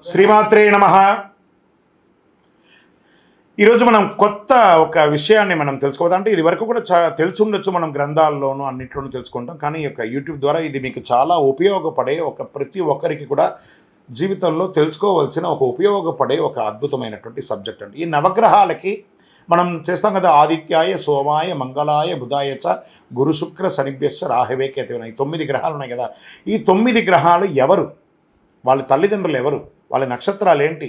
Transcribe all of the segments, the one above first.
శ్రీమాత్రే నమః. ఈరోజు మనం కొత్త ఒక విషయాన్ని మనం తెలుసుకోవాలంటే ఇది వరకు కూడా తెలిసి ఉండొచ్చు, మనం గ్రంథాల్లోనూ అన్నింటిలోనూ తెలుసుకుంటాం. కానీ ఈ యొక్క యూట్యూబ్ ద్వారా ఇది మీకు చాలా ఉపయోగపడే ప్రతి ఒక్కరికి కూడా జీవితంలో తెలుసుకోవాల్సిన ఉపయోగపడే ఒక అద్భుతమైనటువంటి సబ్జెక్ట్ అండి. ఈ నవగ్రహాలకి మనం చేస్తాం కదా, ఆదిత్యాయ సోమాయ మంగళాయ బుధాయ చ గురు శుక్ర శనిభ్యశ్చ రాహవే కేతవే. ఈ 9 గ్రహాలు ఉన్నాయి కదా, ఈ 9 గ్రహాలు ఎవరు, వాళ్ళ తల్లిదండ్రులు ఎవరు, వాళ్ళ నక్షత్రాలు ఏంటి,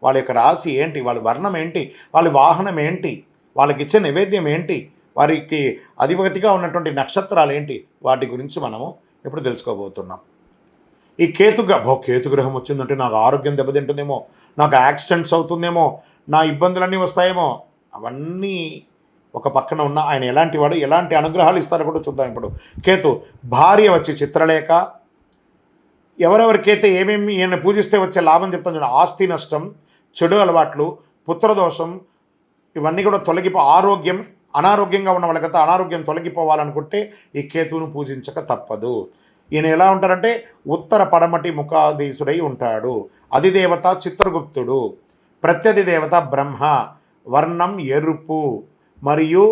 వాళ్ళ యొక్క రాశి ఏంటి, వాళ్ళ వర్ణం ఏంటి, వాళ్ళ వాహనం ఏంటి, వాళ్ళకి ఇచ్చే నైవేద్యం ఏంటి, వారికి అధిపతిగా ఉన్నటువంటి నక్షత్రాలు ఏంటి, వాటి గురించి మనము ఇప్పుడు తెలుసుకోబోతున్నాం. ఈ కేతుగ్రహం వచ్చిందంటే నాకు ఆరోగ్యం దెబ్బతింటుందేమో, నాకు యాక్సిడెంట్స్ అవుతుందేమో, నా ఇబ్బందులన్నీ వస్తాయేమో, అవన్నీ ఒక పక్కన ఉన్న ఆయన ఎలాంటి వాడు, ఎలాంటి అనుగ్రహాలు ఇస్తారో కూడా చూద్దాం. ఇప్పుడు కేతు భార్య వచ్చి చిత్రలేఖ, ఎవరెవరికైతే ఏమేమి ఈయన పూజిస్తే వచ్చే లాభం చెప్తాను చూడండి. ఆస్తి నష్టం, చెడు అలవాట్లు, పుత్రదోషం, ఇవన్నీ కూడా ఆరోగ్యం, అనారోగ్యంగా ఉన్న వాళ్ళకైతే అనారోగ్యం తొలగిపోవాలనుకుంటే ఈ కేతువును పూజించక తప్పదు. ఈయన ఎలా ఉంటారంటే ఉత్తర పడమటి ముఖాధీసుడై ఉంటాడు. అధిదేవత చిత్రగుప్తుడు, ప్రత్యధి దేవత బ్రహ్మ, వర్ణం ఎరుపు మరియు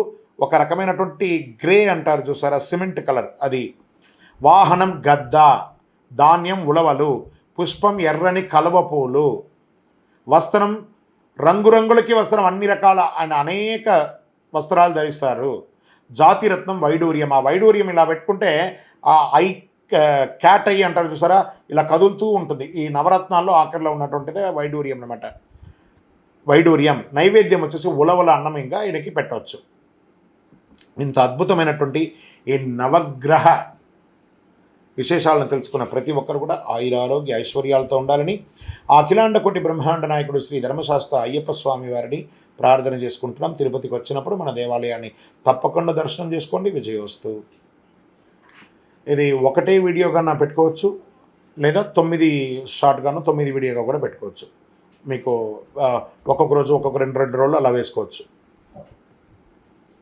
ఒక రకమైనటువంటి గ్రే అంటారు చూసారా, సిమెంట్ కలర్ అది. వాహనం గద్ద, ధాన్యం ఉలవలు, పుష్పం ఎర్రని కలువ పూలు, వస్త్రం రంగురంగులకి వస్త్రం, అన్ని రకాల ఆయన అనేక వస్త్రాలు ధరిస్తారు. జాతిరత్నం వైడూర్యం, ఆ వైడూర్యం ఇలా పెట్టుకుంటే ఆ క్యాట్ ఐ అంటారు చూసారా, ఇలా కదులుతూ ఉంటుంది. ఈ నవరత్నాల్లో ఆఖరిలో ఉన్నటువంటిదే వైడూర్యం అన్నమాట. వైడూర్యం నైవేద్యం వచ్చేసి ఉలవల అన్నం ఇంకా ఈయనకి పెట్టవచ్చు. ఇంత అద్భుతమైనటువంటి ఈ నవగ్రహ విశేషాలను తెలుసుకున్న ప్రతి ఒక్కరు కూడా ఆయురారోగ్య ఐశ్వర్యాలతో ఉండాలని ఆ అఖిలాండ కోటి బ్రహ్మాండ నాయకుడు శ్రీ ధర్మశాస్త్ర అయ్యప్ప స్వామి వారిని ప్రార్థన చేసుకుంటున్నాం. తిరుపతికి వచ్చినప్పుడు మన దేవాలయాన్ని తప్పకుండా దర్శనం చేసుకోండి. విజయోస్తు. ఇది ఒకటే వీడియోగా పెట్టుకోవచ్చు, లేదా 9 షార్ట్గాను 9 వీడియోగా కూడా పెట్టుకోవచ్చు. మీకు ఒక్కొక్క రోజు ఒక్కొక్క 2 రోజులు అలా వేసుకోవచ్చు.